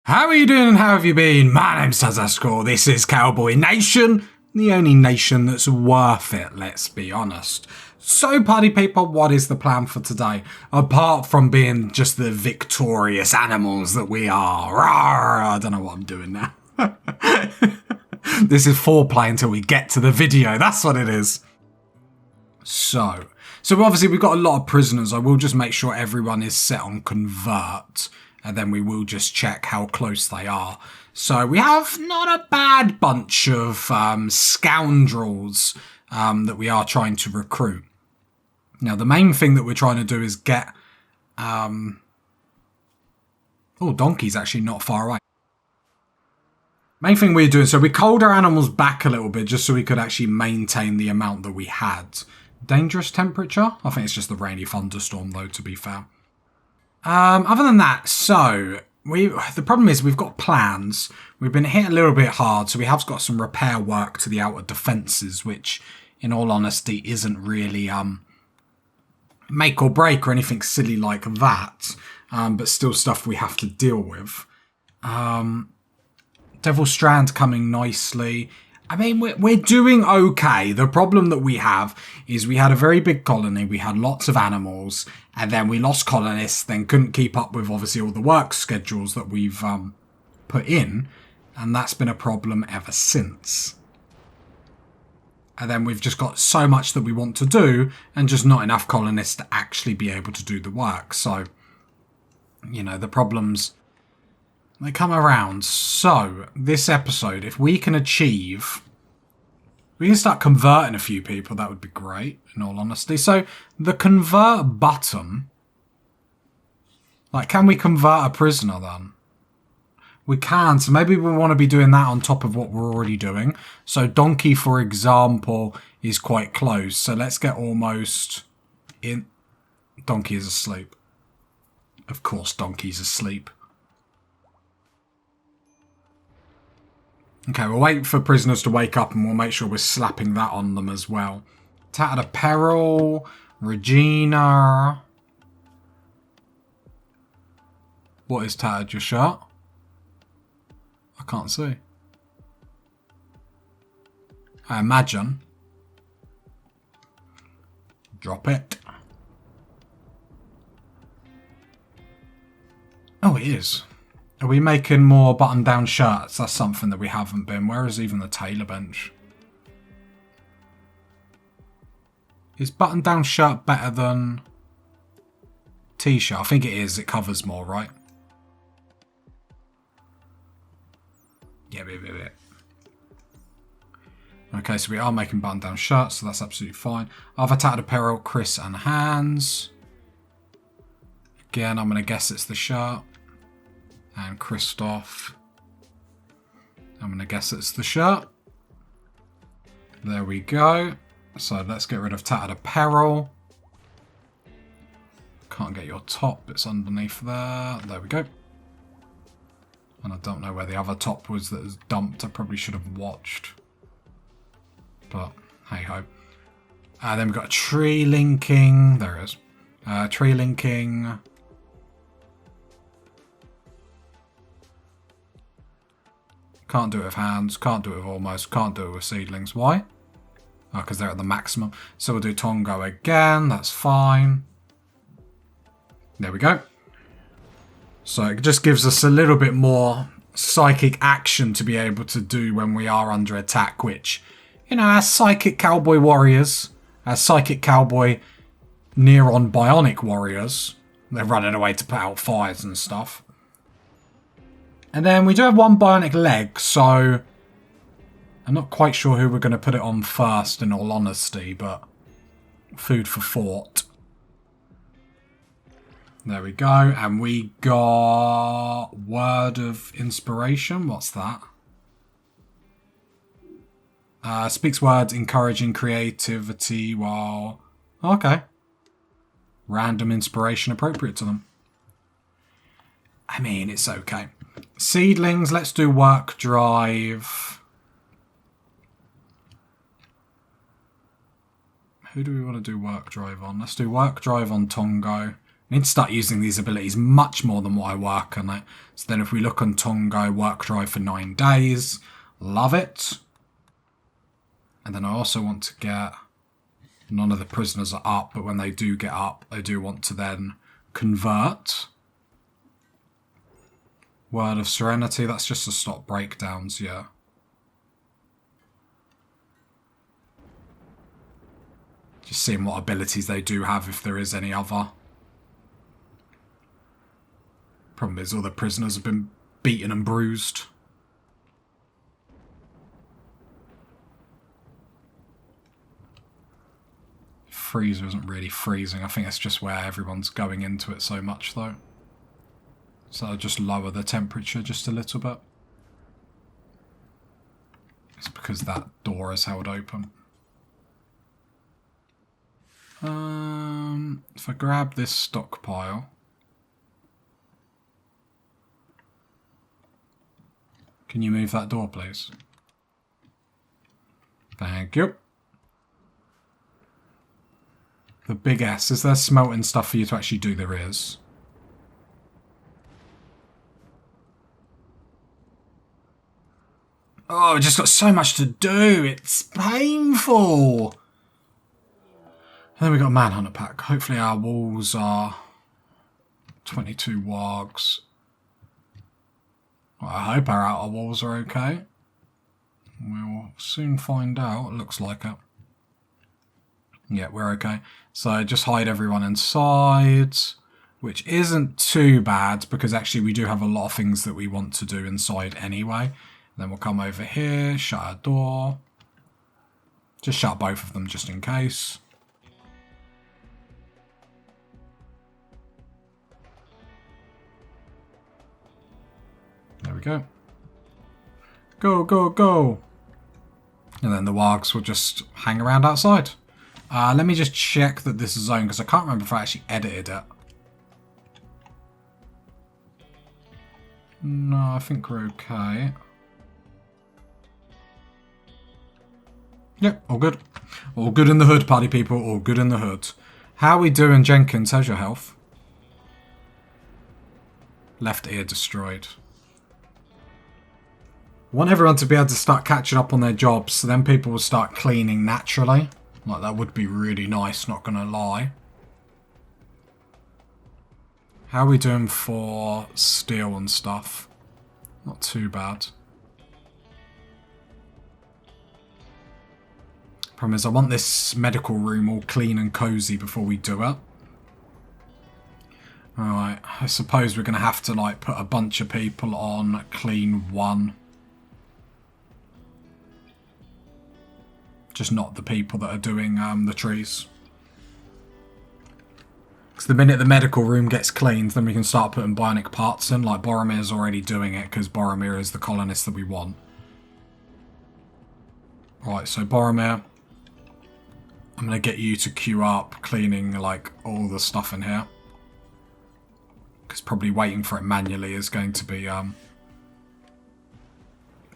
How are you doing and how have you been? My name's Tazaskor, this is Cowboy Nation, the only nation that's worth it, let's be honest. So party people, what is the plan for today? Apart from being just the victorious animals that we are. Rawr, I don't know what I'm doing now. This is foreplay until we get to the video, that's what it is. So obviously we've got a lot of prisoners. I will just make sure everyone is set on convert. And then we will just check how close they are. So we have not a bad bunch of scoundrels that we are trying to recruit. Now, the main thing that we're trying to do is get... Oh, Donkey's actually not far away. Main thing we're doing, so we culled our animals back a little bit just so we could actually maintain the amount that we had. Dangerous temperature? I think it's just the rainy thunderstorm, though, to be fair. Other than that, so the problem is we've got plans. We've been hit a little bit hard, so we have got some repair work to the outer defences, which, in all honesty, isn't really make or break or anything silly like that, but still stuff we have to deal with. Devil Strand coming nicely. I mean, we're doing okay. The problem that we have is we had a very big colony, we had lots of animals, and then we lost colonists, then couldn't keep up with, obviously, all the work schedules that we've put in, and that's been a problem ever since. And then we've just got so much that we want to do, and just not enough colonists to actually be able to do the work. So, you know, the problems... they come around. So, this episode, if we can achieve... we can start converting a few people, that would be great, in all honesty. So, the convert button... like, can we convert a prisoner then? We can, so maybe we want to be doing that on top of what we're already doing. So, Donkey, for example, is quite close. So, let's get almost in... Donkey is asleep. Of course, Donkey's asleep. Okay, we'll wait for prisoners to wake up and we'll make sure we're slapping that on them as well. Tattered Apparel, Regina. What is tattered, your shirt? I can't see. I imagine. Drop it. Oh, it is. Are we making more button-down shirts? That's something that we haven't been. Where is even the tailor bench? Is button-down shirt better than t-shirt? I think it is. It covers more, right? Yeah. Okay, so we are making button-down shirts, so that's absolutely fine. Other tattered apparel, Chris and Hans. Again, I'm going to guess it's the shirt. And Christoph. I'm going to guess it's the shirt. There we go. So let's get rid of tattered apparel. Can't get your top. It's underneath there. There we go. And I don't know where the other top was that was dumped. I probably should have watched. But hey ho. Then we've got a tree linking. There it is. Tree linking. Can't do it with hands, can't do it with almost, can't do it with seedlings. Why? Oh, because they're at the maximum. So we'll do Tongo again, that's fine. There we go. So it just gives us a little bit more psychic action to be able to do when we are under attack, which, you know, as psychic cowboy warriors, as psychic cowboy Neuron bionic warriors, they're running away to put out fires and stuff. And then we do have one bionic leg, so I'm not quite sure who we're going to put it on first, in all honesty, but food for thought. There we go, and we got Word of Inspiration. What's that? Speaks words encouraging creativity while... Okay. Random inspiration appropriate to them. I mean, it's okay. Seedlings, let's do work drive. Who do we want to do work drive on? Let's do work drive on Tongo. I need to start using these abilities much more than what I work on it. So then if we look on Tongo, work drive for 9 days. Love it. And then I also want to get... None of the prisoners are up, but when they do get up, I do want to then convert. Word of Serenity, that's just to stop breakdowns, yeah. Just seeing what abilities they do have, if there is any other. Problem is all the prisoners have been beaten and bruised. Freezer isn't really freezing. I think it's just where everyone's going into it so much, though. So I'll just lower the temperature just a little bit. It's because that door is held open. If I grab this stockpile... Can you move that door, please? Thank you. The big S. Is there smelting stuff for you to actually do? There is. Oh, I just got so much to do. It's painful. And then we got a manhunter pack. Hopefully our walls are 22 wargs. Well, I hope our outer walls are okay. We'll soon find out. It looks like it. Yeah, we're okay. So just hide everyone inside, which isn't too bad because actually we do have a lot of things that we want to do inside anyway. Then we'll come over here, shut our door. Just shut both of them just in case. There we go. Go, go, go. And then the wargs will just hang around outside. Let me just check that this is zone, because I can't remember if I actually edited it. No, I think we're okay. Yep, all good. All good in the hood, party people. All good in the hood. How are we doing, Jenkins? How's your health? Left ear destroyed. I want everyone to be able to start catching up on their jobs, so then people will start cleaning naturally. Like, that would be really nice, not gonna lie. How are we doing for steel and stuff? Not too bad. Problem is, I want this medical room all clean and cozy before we do it. Alright, I suppose we're gonna have to, like, put a bunch of people on clean 1. Just not the people that are doing the trees. Because the minute the medical room gets cleaned, then we can start putting bionic parts in. Like, Boromir's already doing it, because Boromir is the colonist that we want. Right, so Boromir, I'm going to get you to queue up cleaning, like, all the stuff in here. Because probably waiting for it manually is going to be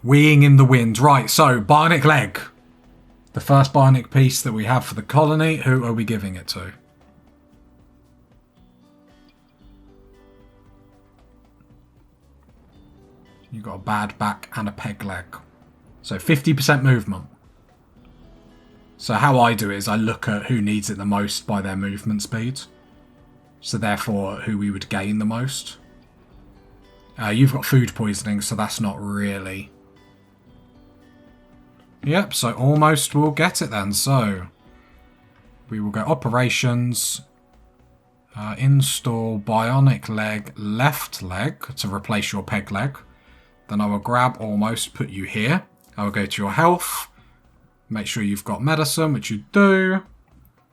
weeing in the wind. Right, so bionic leg. The first bionic piece that we have for the colony. Who are we giving it to? You've got a bad back and a peg leg. So 50% movement. So how I do it is I look at who needs it the most by their movement speed. So therefore who we would gain the most. You've got food poisoning, so that's not really... Yep, so almost we'll get it then. So we will go operations, install bionic leg, left leg to replace your peg leg. Then I will grab almost, put you here. I will go to your health, make sure you've got medicine, which you do.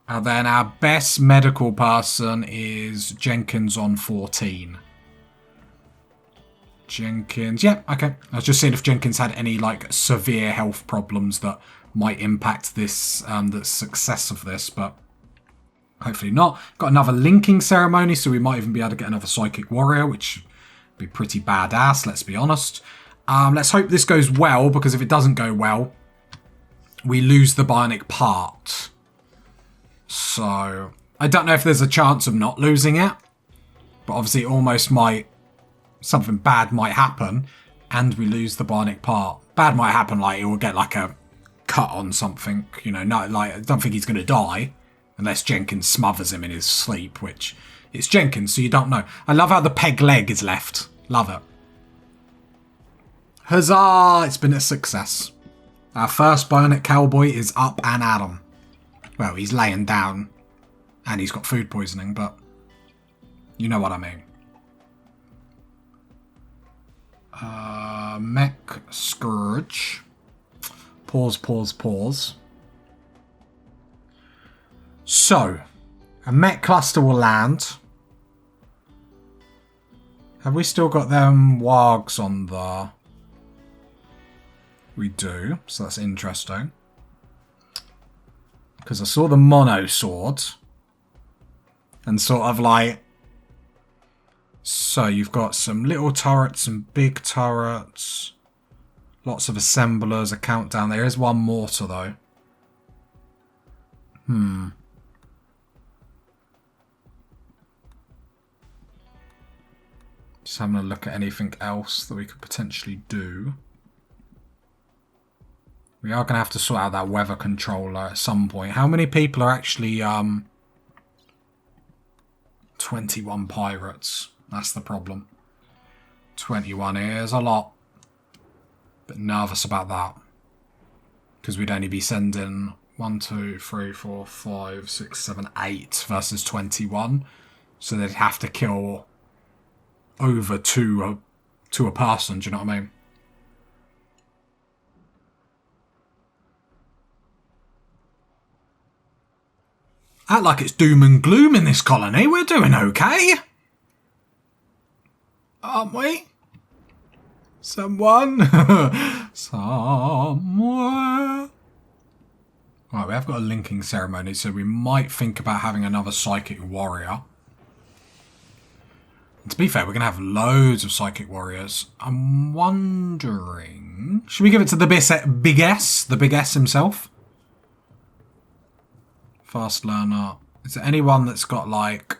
And then our best medical person is Jenkins on 14. Jenkins, yeah, okay. I was just seeing if Jenkins had any, like, severe health problems that might impact this, the success of this, but hopefully not. Got another linking ceremony, so we might even be able to get another psychic warrior, which would be pretty badass, let's be honest. Let's hope this goes well, because if it doesn't go well, we lose the bionic part. So, I don't know if there's a chance of not losing it. But obviously almost might... something bad might happen and we lose the bionic part. Bad might happen, like, it will get, like, a cut on something, you know. No, like, I don't think he's going to die unless Jenkins smothers him in his sleep, which... it's Jenkins, so you don't know. I love how the peg leg is left. Love it. Huzzah! It's been a success. Our first bionic cowboy is up and at 'em. Well, he's laying down and he's got food poisoning, but you know what I mean. Mech Scourge. Pause. So, a mech cluster will land. Have we still got them wargs on the... We do, so that's interesting. Because I saw the mono sword. And sort of like... So you've got some little turrets and big turrets. Lots of assemblers, a countdown. There is one mortar though. Just having a look at anything else that we could potentially do. We are going to have to sort out that weather controller at some point. How many people are actually... 21 pirates. That's the problem. 21 is a lot. Bit nervous about that. Because we'd only be sending 1, 2, 3, 4, 5, 6, 7, 8 versus 21. So they'd have to kill over two a person, do you know what I mean? Act like it's doom and gloom in this colony. We're doing okay. Aren't we? Someone. Somewhere. Right, we have got a linking ceremony, so we might think about having another psychic warrior. And to be fair, we're going to have loads of psychic warriors. I'm wondering... Should we give it to the big S? The big S himself? Fast learner. Is there anyone that's got like...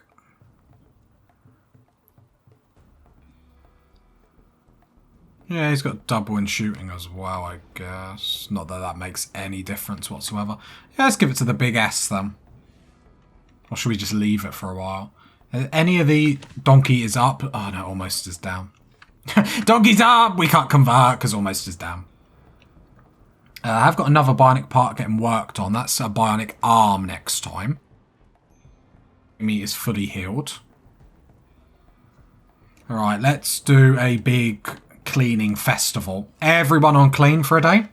Yeah, he's got double in shooting as well, I guess. Not that that makes any difference whatsoever. Yeah, let's give it to the big S then. Or should we just leave it for a while? Any of the... Donkey is up. Oh no, almost is down. Donkey's up! We can't convert because almost is down. I've got another bionic part getting worked on. That's a bionic arm next time. Me is fully healed. Alright, let's do a big cleaning festival. Everyone on clean for a day.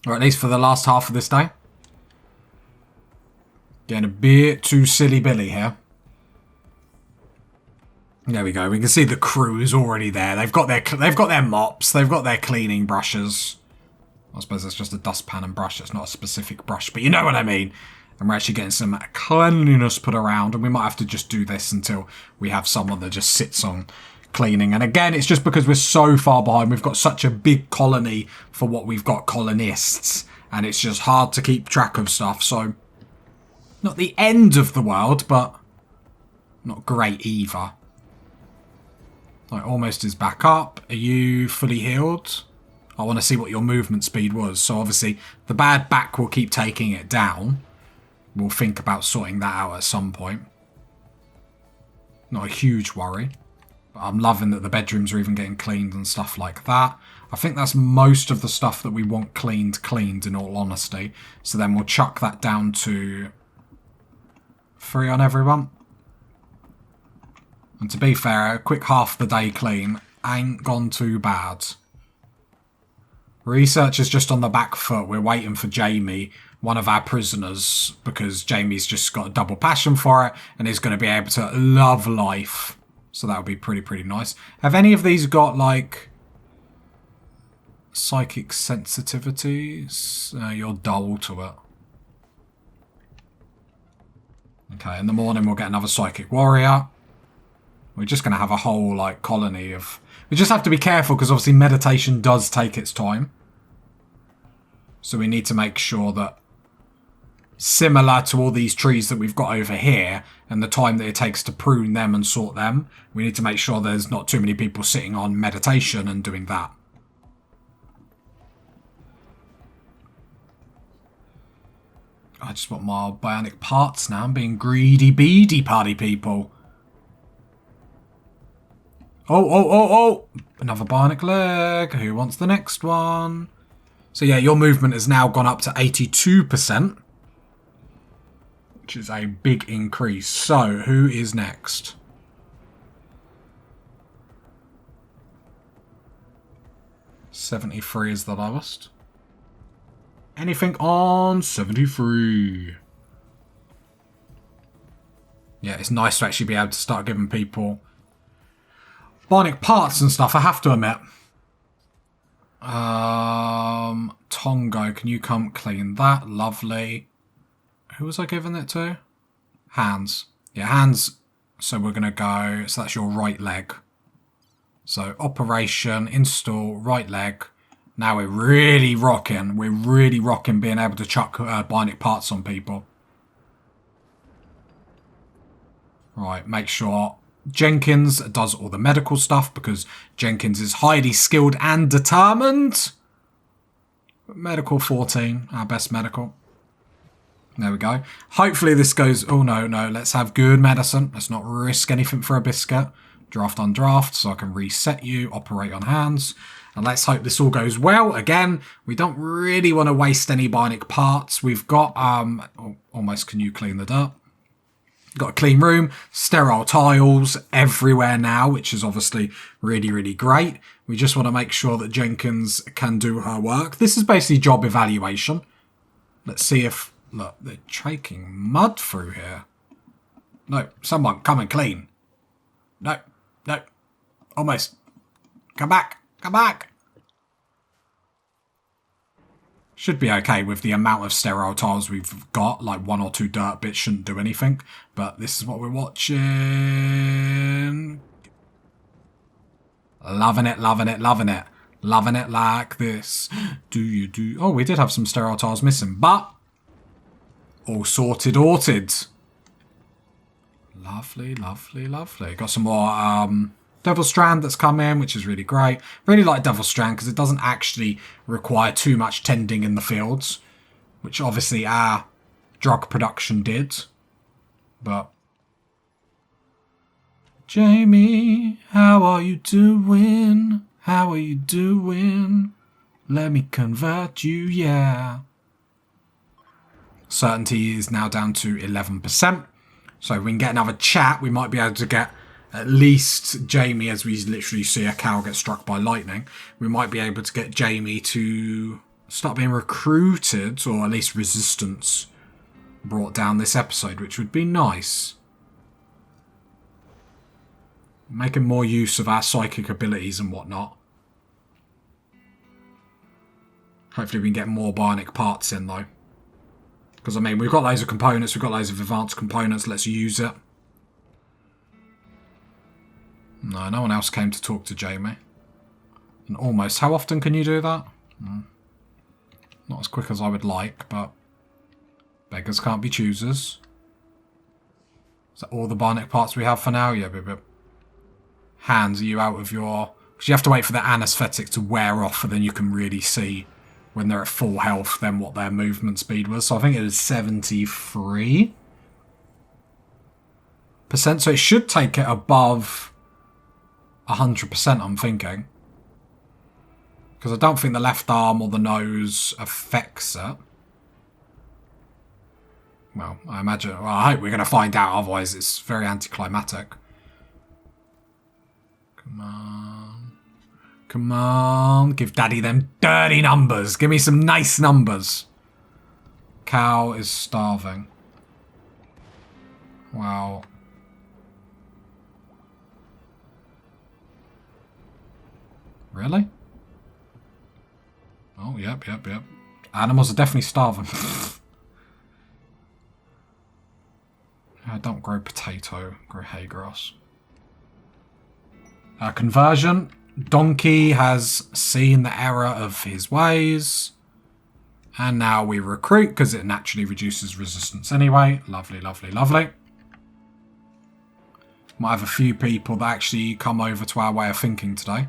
Or at least for the last half of this day. Getting a bit too silly-billy here. There we go. We can see the crew is already there. They've got their mops. They've got their cleaning brushes. I suppose it's just a dustpan and brush. It's not a specific brush, but you know what I mean. And we're actually getting some cleanliness put around, and we might have to just do this until we have someone that just sits on cleaning. And again, it's just because we're so far behind. We've got such a big colony for what we've got colonists, and it's just hard to keep track of stuff. So, not the end of the world, but not great either. Like, almost is back up. Are you fully healed? I want to see what your movement speed was. So obviously, the bad back will keep taking it down. We'll think about sorting that out at some point. Not a huge worry. But I'm loving that the bedrooms are even getting cleaned and stuff like that. I think that's most of the stuff that we want cleaned in all honesty. So then we'll chuck that down to 3 on everyone. And to be fair, a quick half the day clean ain't gone too bad. Research is just on the back foot. We're waiting for Jamie, one of our prisoners, because Jamie's just got a double passion for it and is going to be able to love life. So that would be pretty nice. Have any of these got, like, psychic sensitivities? You're dull to it. Okay, in the morning we'll get another psychic warrior. We're just going to have a whole, like, colony of... We just have to be careful because obviously meditation does take its time. So we need to make sure that similar to all these trees that we've got over here and the time that it takes to prune them and sort them. We need to make sure there's not too many people sitting on meditation and doing that. I just want my bionic parts now. I'm being greedy beady party people. Oh. Another bionic leg. Who wants the next one? So yeah, your movement has now gone up to 82%. Which is a big increase. So, who is next? $73 is the lowest. Anything on 73? Yeah, it's nice to actually be able to start giving people bionic parts and stuff, I have to admit. Tongo, can you come clean that? Lovely. Who was I giving it to? Hands. Yeah, hands. So we're going to go... So that's your right leg. So operation, install, right leg. Now we're really rocking. We're really rocking being able to chuck bionic parts on people. Right, make sure Jenkins does all the medical stuff because Jenkins is highly skilled and determined. Medical 14, our best medical. There we go. Hopefully this goes... Oh, no. Let's have good medicine. Let's not risk anything for a biscuit. Draft on draft so I can reset you. Operate on hands. And let's hope this all goes well. Again, we don't really want to waste any bionic parts. We've got... almost can you clean the dirt? Got a clean room. Sterile tiles everywhere now, which is obviously really, really great. We just want to make sure that Jenkins can do her work. This is basically job evaluation. Let's see if... Look, they're taking mud through here. No, someone come and clean. No. Almost. Come back. Should be okay with the amount of sterile tiles we've got. Like 1 or 2 dirt bits shouldn't do anything. But this is what we're watching. Loving it. Loving it like this. Oh, we did have some sterile tiles missing, but... all sorted. Lovely. Got some more Devil Strand that's come in, which is really great. Really like Devil Strand because it doesn't actually require too much tending in the fields, which obviously our drug production did. But Jamie, how are you doing? Let me convert you, yeah. Certainty is now down to 11%. So if we can get another chat, we might be able to get at least Jamie, as we literally see a cow get struck by lightning. We might be able to get Jamie to start being recruited, or at least resistance brought down this episode, which would be nice. Making more use of our psychic abilities and whatnot. Hopefully we can get more bionic parts in, though. Because, I mean, we've got loads of components, we've got loads of advanced components, let's use it. No one else came to talk to Jamie. And almost, how often can you do that? Not as quick as I would like, but beggars can't be choosers. Is that all the bionic parts we have for now? Yeah, Hands, are you out of your... Because you have to wait for the anaesthetic to wear off, and then you can really see... when they're at full health, then what their movement speed was. So I think it was 73%. So it should take it above 100%, I'm thinking. Because I don't think the left arm or the nose affects it. Well, I imagine... Well, I hope we're going to find out, otherwise it's very anticlimactic. Come on, give Daddy them dirty numbers. Give me some nice numbers. Cow is starving. Wow. Really? Oh, yep. Animals are definitely starving. Don't grow potato, grow hay grass. Conversion. Donkey has seen the error of his ways. And now we recruit because it naturally reduces resistance anyway. Lovely, lovely, lovely. Might have a few people that actually come over to our way of thinking today.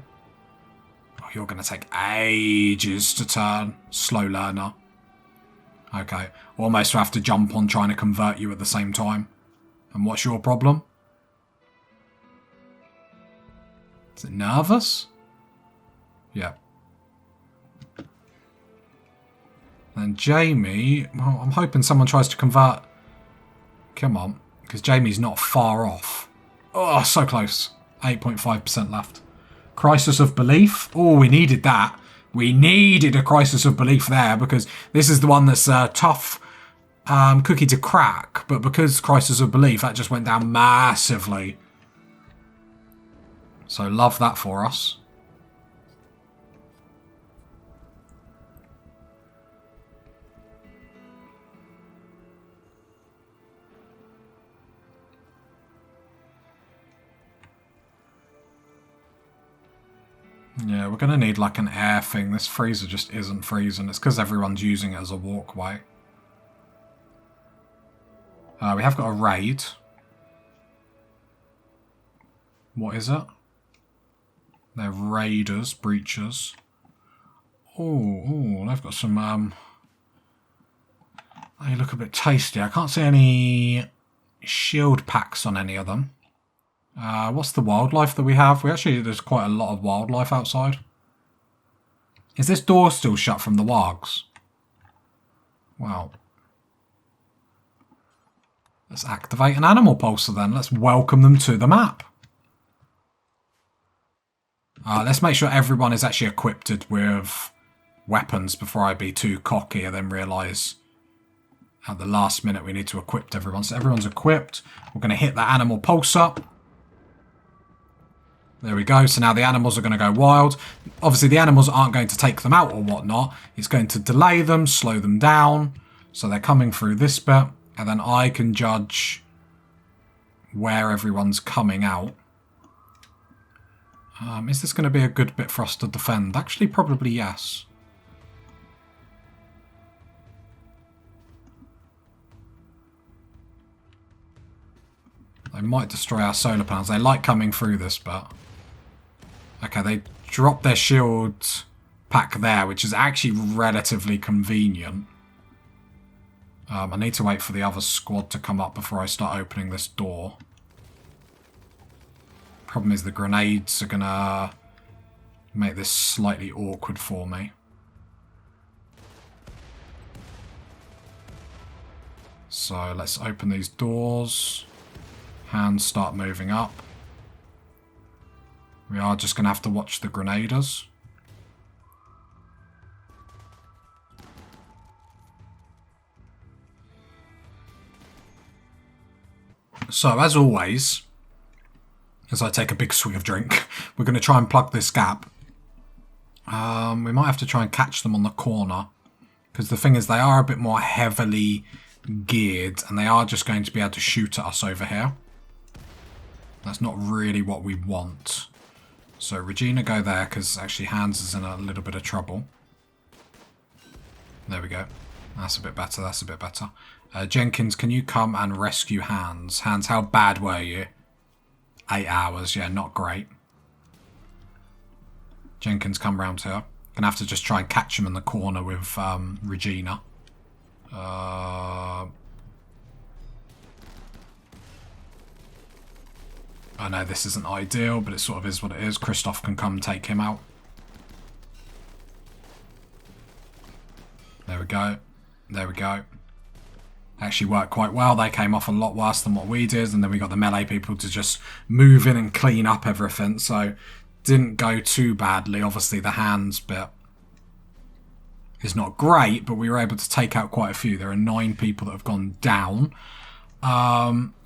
Oh, you're going to take ages to turn. Slow learner. Okay. Almost have to jump on trying to convert you at the same time. And what's your problem? Is it nervous? Yeah. And Jamie, well, I'm hoping someone tries to convert. Come on, because Jamie's not far off. Oh, so close. 8.5% left. Crisis of belief. Oh, we needed that. We needed a crisis of belief there because this is the one that's a tough cookie to crack. But because crisis of belief, that just went down massively. So love that for us. Yeah, we're going to need like an air thing. This freezer just isn't freezing. It's because everyone's using it as a walkway. We have got a raid. What is it? They're raiders, breachers. Oh, they've got some... They look a bit tasty. I can't see any shield packs on any of them. What's the wildlife that we have? There's quite a lot of wildlife outside. Is this door still shut from the wargs? Well. Let's activate an animal pulsar then. Let's welcome them to the map. Let's make sure everyone is actually equipped with weapons before I be too cocky and then realise at the last minute we need to equip everyone. So everyone's equipped. We're going to hit that animal pulsar. There we go. So now the animals are going to go wild. Obviously, the animals aren't going to take them out or whatnot. It's going to delay them, slow them down. So they're coming through this bit. And then I can judge where everyone's coming out. Is this going to be a good bit for us to defend? Actually, probably yes. They might destroy our solar panels. They like coming through this bit. Okay, they drop their shield pack there, which is actually relatively convenient. I need to wait for the other squad to come up before I start opening this door. Problem is the grenades are going to make this slightly awkward for me. So let's open these doors. Hands start moving up. We are just going to have to watch the grenaders. So, as always, as I take a big swig of drink, we're going to try and plug this gap. We might have to try and catch them on the corner. Because the thing is, they are a bit more heavily geared, and they are just going to be able to shoot at us over here. That's not really what we want. So Regina, go there, because actually Hans is in a little bit of trouble. There we go. That's a bit better, that's a bit better. Jenkins, can you come and rescue Hans? Hans, how bad were you? 8 hours, yeah, not great. Jenkins, come round here. Gonna have to just try and catch him in the corner with Regina. I know this isn't ideal, but it sort of is what it is. Christoph can come take him out. There we go. There we go. Actually worked quite well. They came off a lot worse than what we did, and then we got the melee people to just move in and clean up everything, so didn't go too badly. Obviously the hands bit is not great, but we were able to take out quite a few. There are 9 people that have gone down.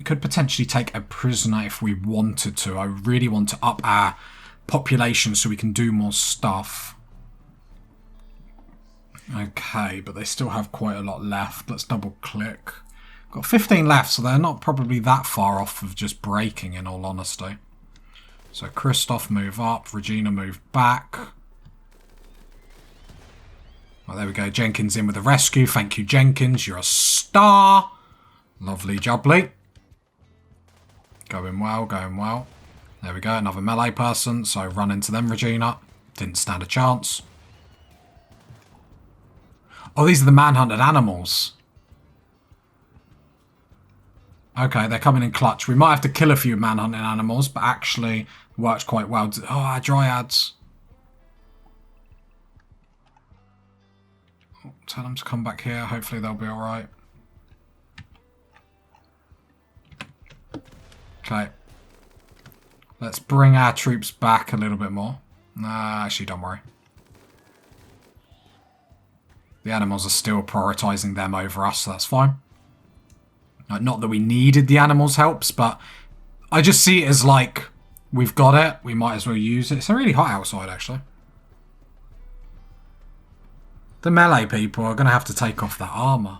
Could potentially take a prisoner if we wanted to. I really want to up our population so we can do more stuff. Okay, but they still have quite a lot left. Let's double click. Got 15 left, so they're not probably that far off of just breaking, in all honesty. So Christoph move up, Regina move back. Well, there we go. Jenkins in with the rescue. Thank you, Jenkins. You're a star. Lovely jubbly. Going well, going well. There we go. Another melee person. So run into them, Regina. Didn't stand a chance. Oh, these are the manhunted animals. Okay, they're coming in clutch. We might have to kill a few manhunted animals, but actually worked quite well. Oh, our dryads. Oh, tell them to come back here. Hopefully they'll be alright. Okay. Let's bring our troops back a little bit more. Nah, actually, don't worry. The animals are still prioritising them over us, so that's fine. Not that we needed the animals' helps, but I just see it as like, we've got it, we might as well use it. It's really hot outside, actually. The melee people are going to have to take off that armour.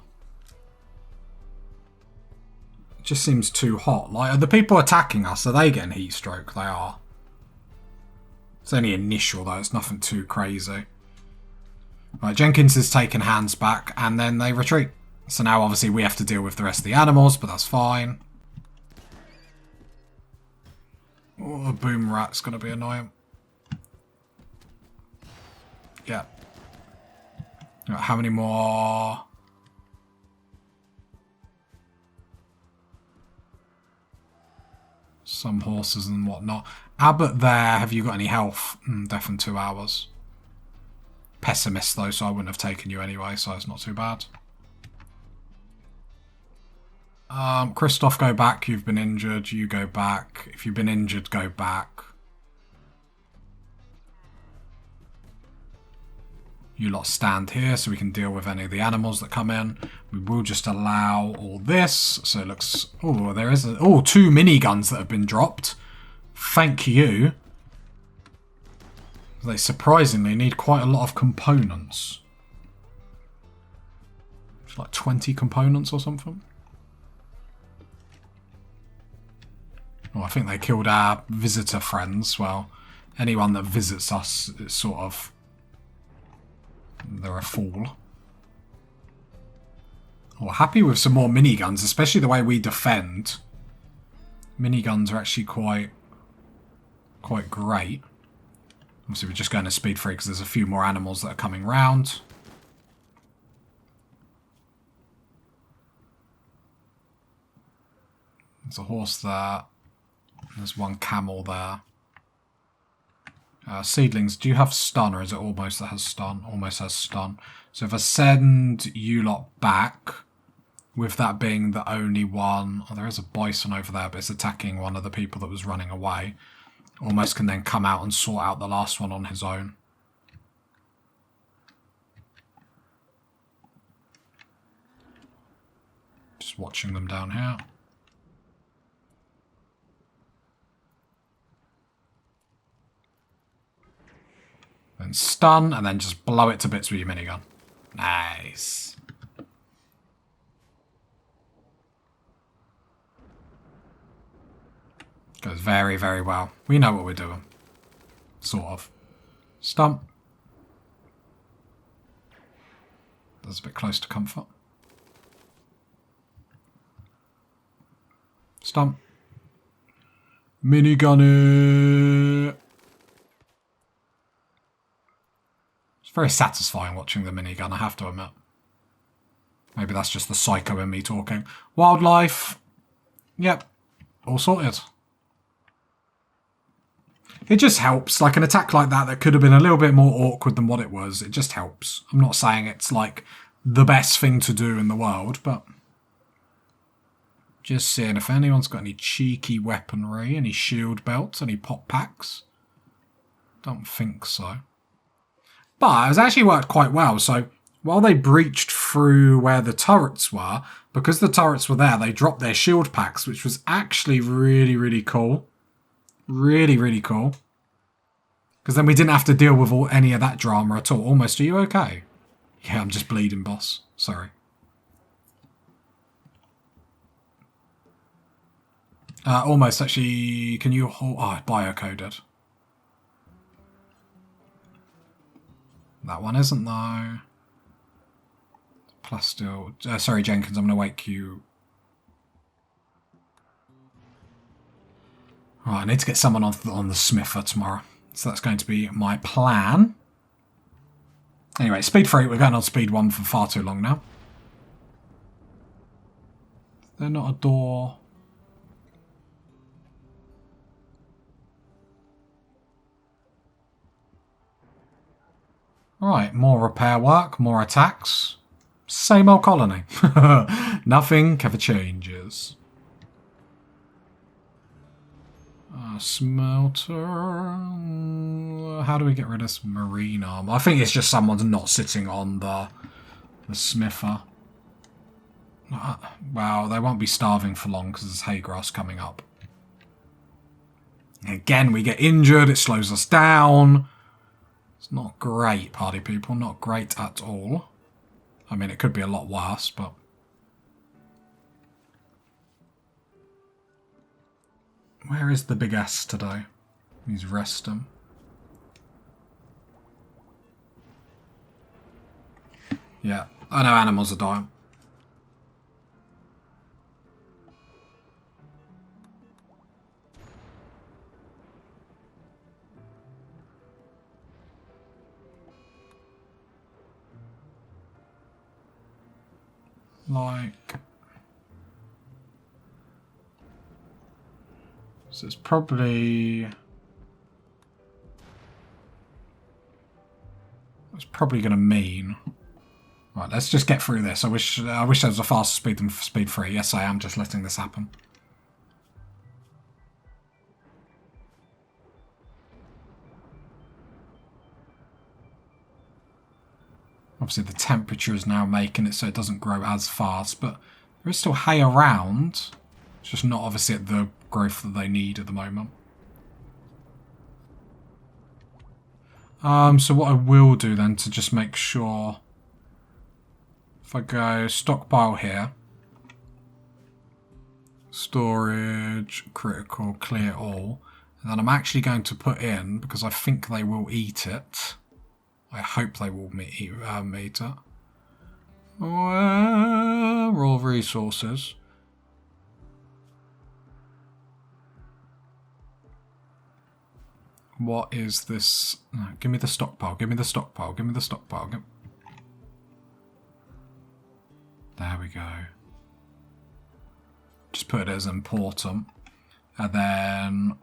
It just seems too hot. Like, are the people attacking us, are they getting heat stroke? They are. It's only initial, though. It's nothing too crazy. Right, Jenkins has taken hands back, and then they retreat. So now, obviously, we have to deal with the rest of the animals, but that's fine. Oh, the boom rat's going to be annoying. Yeah. Right, how many more? Some horses and whatnot. Abbott there, have you got any health? Definitely 2 hours. Pessimist, though, so I wouldn't have taken you anyway, so it's not too bad. Christoph, go back. You've been injured. You go back. If you've been injured, go back. You lot stand here so we can deal with any of the animals that come in. We will just allow all this. So it looks... Oh, there is... 2 miniguns that have been dropped. Thank you. They surprisingly need quite a lot of components. It's like 20 components or something. Oh, I think they killed our visitor friends. Well, anyone that visits us is sort of... They're a fool. Oh, happy with some more miniguns, especially the way we defend. Miniguns are actually quite great. Obviously, we're just going to speed 3 because there's a few more animals that are coming round. There's a horse there. There's 1 camel there. Seedlings, do you have stun, or is it almost that has stun? Almost has stun. So if I send you lot back, with that being the only one... Oh, there is a bison over there, but it's attacking one of the people that was running away. Almost can then come out and sort out the last one on his own. Just watching them down here. Then stun, and then just blow it to bits with your minigun. Nice. Goes very, very well. We know what we're doing. Sort of. Stump. That's a bit close to comfort. Stump. Minigun it. It's very satisfying watching the minigun, I have to admit. Maybe that's just the psycho in me talking. Wildlife. Yep. All sorted. It just helps. Like an attack like that could have been a little bit more awkward than what it was. It just helps. I'm not saying it's like the best thing to do in the world, but just seeing if anyone's got any cheeky weaponry, any shield belts, any pop packs. Don't think so. But it's actually worked quite well. So while they breached through where the turrets were, because the turrets were there, they dropped their shield packs, which was actually really, really cool. Really, really cool. Because then we didn't have to deal with any of that drama at all. Almost, are you okay? Yeah, I'm just bleeding, boss. Sorry. Almost, actually, can you hold... Oh, biocoded. That one isn't, though. Plastil. Sorry, Jenkins, I'm going to wake you. Right, I need to get someone on the Smither tomorrow. So that's going to be my plan. Anyway, speed 3. We're going on speed 1 for far too long now. They're not a door. Right, more repair work, more attacks. Same old colony. Nothing ever changes. Smelter. How do we get rid of this marine armor? I think it's just someone's not sitting on the Smither. Well, they won't be starving for long because there's hay grass coming up. Again, we get injured. It slows us down. It's not great, party people. Not great at all. I mean, it could be a lot worse, but... Where is the big S today? He's resting. Yeah, I know animals are dying. Like... So it's probably... It's probably going to mean... Right, let's just get through this. I wish there was a faster speed than speed 3. Yes, I am just letting this happen. Obviously the temperature is now making it so it doesn't grow as fast, but there is still hay around. It's just not obviously at the growth that they need at the moment. So what I will do then to just make sure, if I go stockpile here, storage, critical, clear all, and then I'm actually going to put in, because I think they will eat it. I hope they will eat it. Raw resources. What is this? No, give me the stockpile. Give me the stockpile. Give me the stockpile. There we go. Just put it as important. And then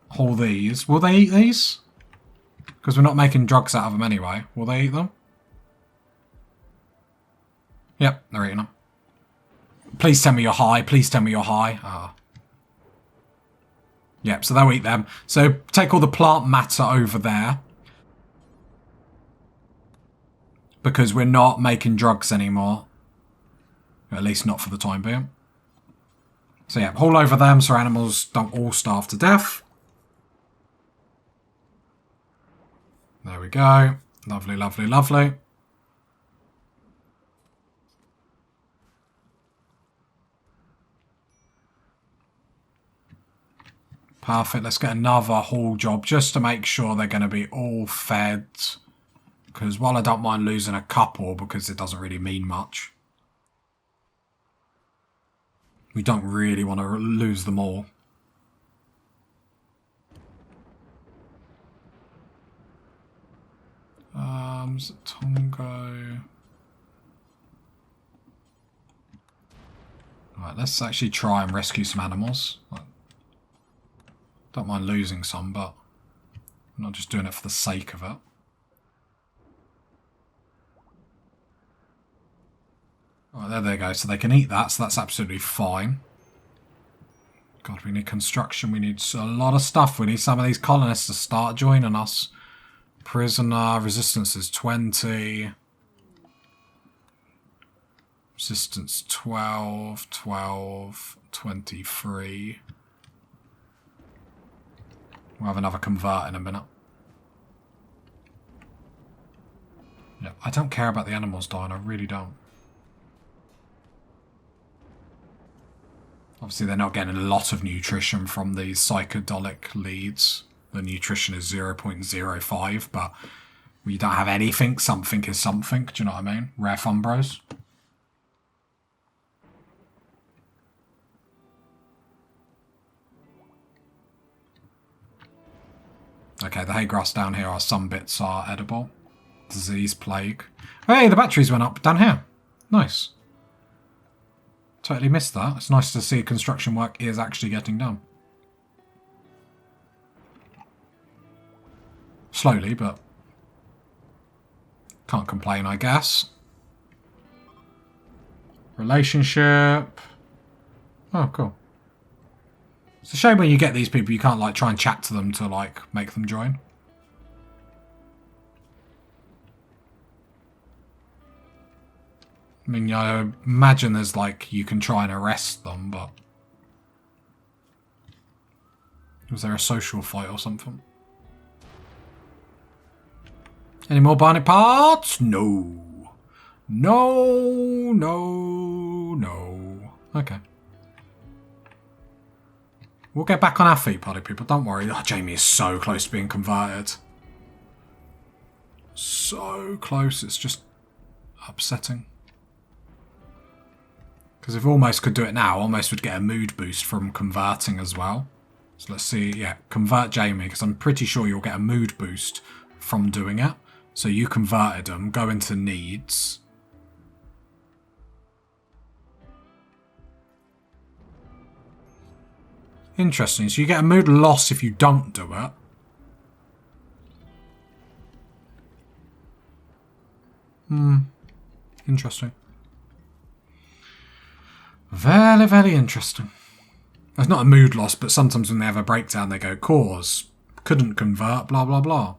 haul these. Will they eat these? Because we're not making drugs out of them anyway. Will they eat them? Yep, they're eating them. Please tell me you're high. Please tell me you're high. Ah. Yep, so they'll eat them. So take all the plant matter over there. Because we're not making drugs anymore. At least not for the time being. So yeah, haul over them so animals don't all starve to death. There we go. Lovely, lovely, lovely. Perfect. Let's get another haul job just to make sure they're going to be all fed. Because while I don't mind losing a couple because it doesn't really mean much, we don't really want to lose them all. Is it Tongo? Right, let's actually try and rescue some animals. Don't mind losing some, but I'm not just doing it for the sake of it. Right, there they go. So they can eat that, so that's absolutely fine. God, we need construction. We need a lot of stuff. We need some of these colonists to start joining us. Prisoner resistance is 20. Resistance 12, 12, 23. We'll have another convert in a minute. Yeah, I don't care about the animals dying. I really don't. Obviously, they're not getting a lot of nutrition from these psychedelic leads. The nutrition is 0.05, but we don't have anything. Something is something. Do you know what I mean? Rare fun bros. Okay, the hay grass down here are some bits are edible. Disease, plague. Hey, the batteries went up down here. Nice. Totally missed that. It's nice to see construction work is actually getting done. Slowly, but can't complain, I guess. Relationship. Oh, cool. It's a shame when you get these people, you can't like try and chat to them to like make them join. I mean, I imagine there's like you can try and arrest them, but was there a social fight or something? Any more bionic parts? No. No, no, no. Okay. We'll get back on our feet, party people. Don't worry. Oh, Jamie is so close to being converted. So close. It's just upsetting. Because if Almost could do it now, Almost would get a mood boost from converting as well. So let's see. Yeah, convert Jamie, because I'm pretty sure you'll get a mood boost from doing it. So you converted them. Go into needs. Interesting. So you get a mood loss if you don't do it. Interesting. Very, very interesting. It's not a mood loss, but sometimes when they have a breakdown, they go, cause, couldn't convert, blah, blah, blah.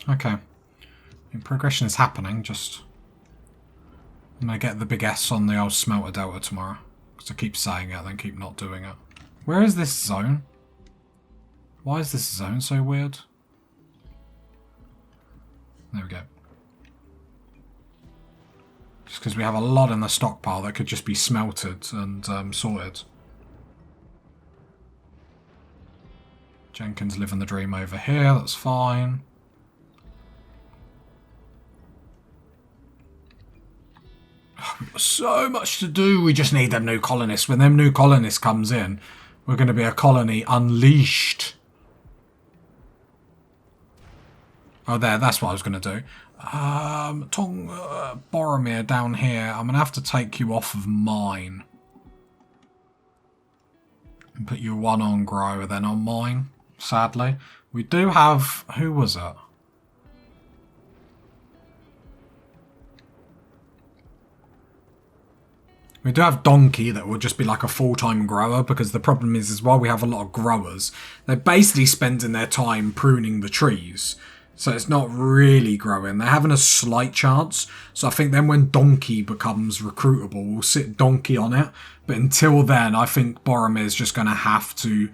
Okay. Progression is happening, just... I'm going to get the big S on the old smelter delta tomorrow. Because I keep saying it, then keep not doing it. Where is this zone? Why is this zone so weird? There we go. Just because we have a lot in the stockpile that could just be smelted and sorted. Jenkins living the dream over here, that's fine. We've got so much to do. We just need them new colonists. When them new colonists comes in, we're going to be a colony unleashed. Oh, there. That's what I was going to do. Boromir down here. I'm going to have to take you off of mine. And put you one on grow, then on mine. Sadly. We do have... Who was it? We do have Donkey that will just be like a full-time grower, because the problem is while we have a lot of growers, they're basically spending their time pruning the trees. So it's not really growing. They're having a slight chance. So I think then when Donkey becomes recruitable, we'll sit Donkey on it. But until then, I think Boromir's just going to have to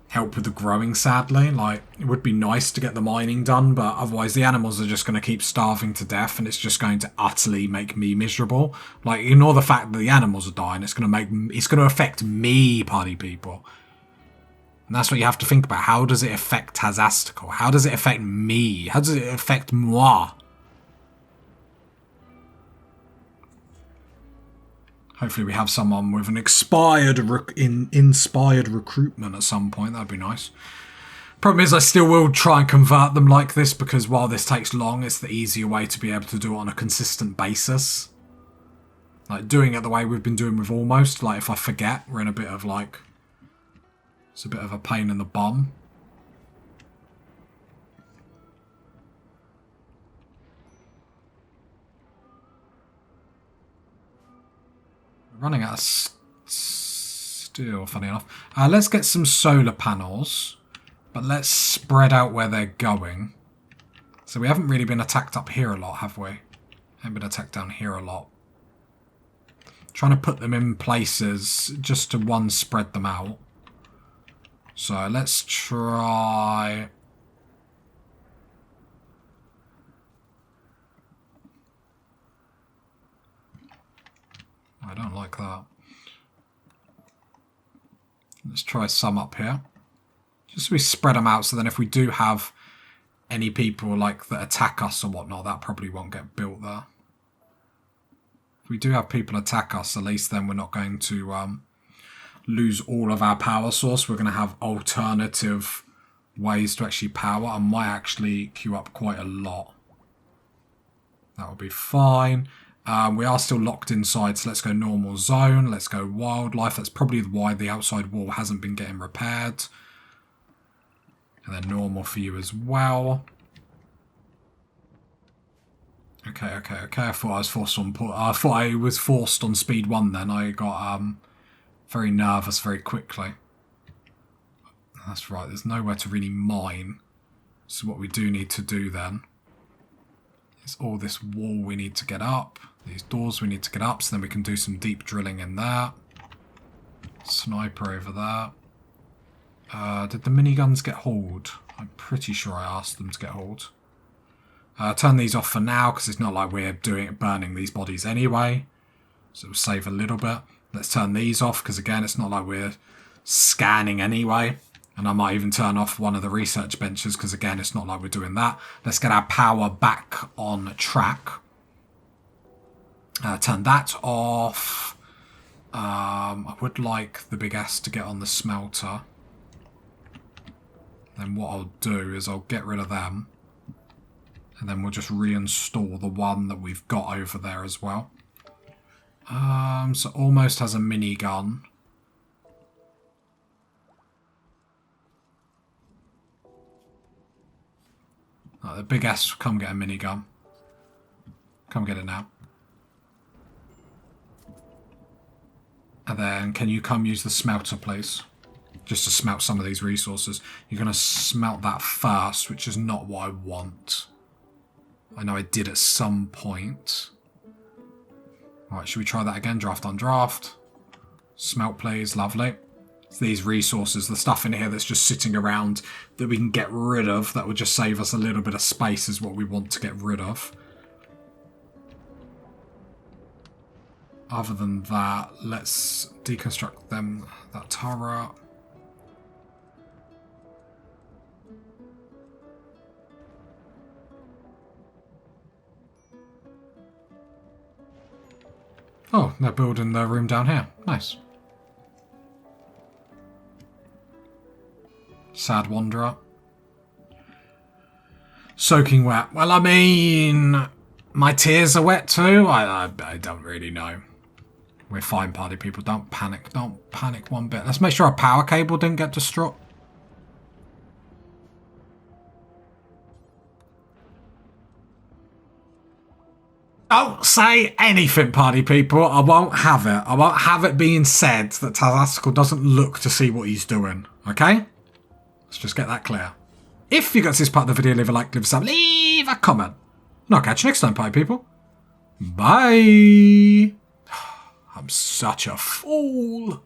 help with the growing, sadly. Like, it would be nice to get the mining done, but otherwise the animals are just going to keep starving to death, and it's just going to utterly make me miserable. Like, ignore the fact that the animals are dying, it's going to affect me, party people. And that's what you have to think about. How does it affect Tazastical? How does it affect me? How does it affect moi? Hopefully we have someone with an inspired recruitment at some point. That'd be nice. Problem is I still will try and convert them like this, because while this takes long, it's the easier way to be able to do it on a consistent basis. Like doing it the way we've been doing with Almost. Like if I forget, we're in a bit of like... It's a bit of a pain in the bum. Running out of steel, funny enough. Let's get some solar panels, but let's spread out where they're going. So we haven't really been attacked up here a lot, have we? Haven't been attacked down here a lot. Trying to put them in places just to spread them out. So let's try... I don't like that. Let's try some up here. Just so we spread them out, so then if we do have any people like that attack us or whatnot, that probably won't get built there. If we do have people attack us, at least then we're not going to lose all of our power source. We're going to have alternative ways to actually power. I might actually queue up quite a lot. That will be fine. We are still locked inside, so let's go normal zone. Let's go wildlife. That's probably why the outside wall hasn't been getting repaired. And then normal for you as well. Okay. I thought I was forced on. I thought I was forced on speed 1. Then I got very nervous very quickly. That's right. There's nowhere to really mine. So what we do need to do then is all this wall we need to get up. These doors we need to get up, so then we can do some deep drilling in there. Sniper over there. Did the miniguns get hauled? I'm pretty sure I asked them to get hauled. Turn these off for now, because it's not like we're burning these bodies anyway. So it'll save a little bit. Let's turn these off, because again, it's not like we're scanning anyway. And I might even turn off one of the research benches, because again, it's not like we're doing that. Let's get our power back on track. Turn that off. I would like the big S to get on the smelter. Then what I'll do is I'll get rid of them. And then we'll just reinstall the one that we've got over there as well. So almost has a minigun. Oh, the big S, come get a minigun. Come get it now. And then can you come use the smelter, please? Just to smelt some of these resources. You're going to smelt that first, which is not what I want. I know I did at some point. Alright, should we try that again? Draft on draft. Smelt, please. Lovely. So these resources, the stuff in here that's just sitting around that we can get rid of, that would just save us a little bit of space is what we want to get rid of. Other than that, let's deconstruct that turret. Oh, they're building their room down here. Nice. Sad wanderer. Soaking wet. Well, I mean, my tears are wet too. I don't really know. We're fine, party people. Don't panic. Don't panic one bit. Let's make sure our power cable didn't get destroyed. Don't say anything, party people. I won't have it. I won't have it being said that Tazaskal doesn't look to see what he's doing. Okay? Let's just get that clear. If you got to this part of the video, leave a like, leave a sub, leave a comment. And I'll catch you next time, party people. Bye. I'm such a fool.